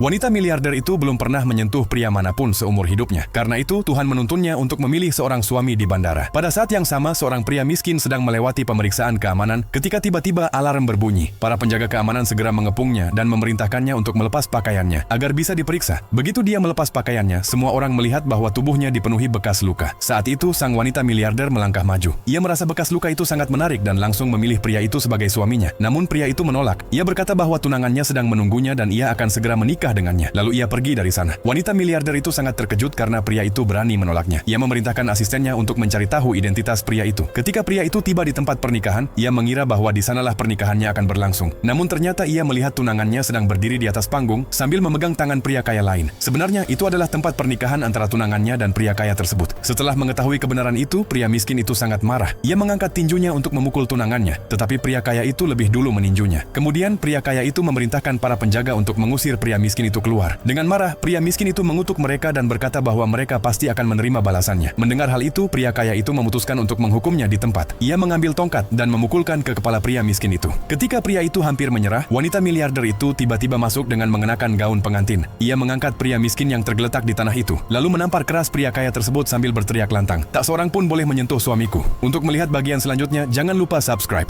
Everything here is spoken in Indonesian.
Wanita miliarder itu belum pernah menyentuh pria manapun seumur hidupnya. Karena itu, Tuhan menuntunnya untuk memilih seorang suami di bandara. Pada saat yang sama, seorang pria miskin sedang melewati pemeriksaan keamanan ketika tiba-tiba alarm berbunyi. Para penjaga keamanan segera mengepungnya dan memerintahkannya untuk melepas pakaiannya agar bisa diperiksa. Begitu dia melepas pakaiannya, semua orang melihat bahwa tubuhnya dipenuhi bekas luka. Saat itu, sang wanita miliarder melangkah maju. Ia merasa bekas luka itu sangat menarik dan langsung memilih pria itu sebagai suaminya. Namun pria itu menolak. Ia berkata bahwa tunangannya sedang menunggunya dan ia akan segera menikah dengannya. Lalu ia pergi dari sana. Wanita miliarder itu sangat terkejut karena pria itu berani menolaknya. Ia memerintahkan asistennya untuk mencari tahu identitas pria itu. Ketika pria itu tiba di tempat pernikahan, ia mengira bahwa di sanalah pernikahannya akan berlangsung. Namun ternyata ia melihat tunangannya sedang berdiri di atas panggung sambil memegang tangan pria kaya lain. Sebenarnya itu adalah tempat pernikahan antara tunangannya dan pria kaya tersebut. Setelah mengetahui kebenaran itu, pria miskin itu sangat marah. Ia mengangkat tinjunya untuk memukul tunangannya, tetapi pria kaya itu lebih dulu meninjunya. Kemudian pria kaya itu memerintahkan para penjaga untuk mengusir pria miskin itu keluar. Dengan marah, pria miskin itu mengutuk mereka dan berkata bahwa mereka pasti akan menerima balasannya. Mendengar hal itu, pria kaya itu memutuskan untuk menghukumnya di tempat. Ia mengambil tongkat dan memukulkan ke kepala pria miskin itu. Ketika pria itu hampir menyerah, wanita miliarder itu tiba-tiba masuk dengan mengenakan gaun pengantin. Ia mengangkat pria miskin yang tergeletak di tanah itu, lalu menampar keras pria kaya tersebut sambil berteriak lantang, "Tak seorang pun boleh menyentuh suamiku." Untuk melihat bagian selanjutnya, jangan lupa subscribe.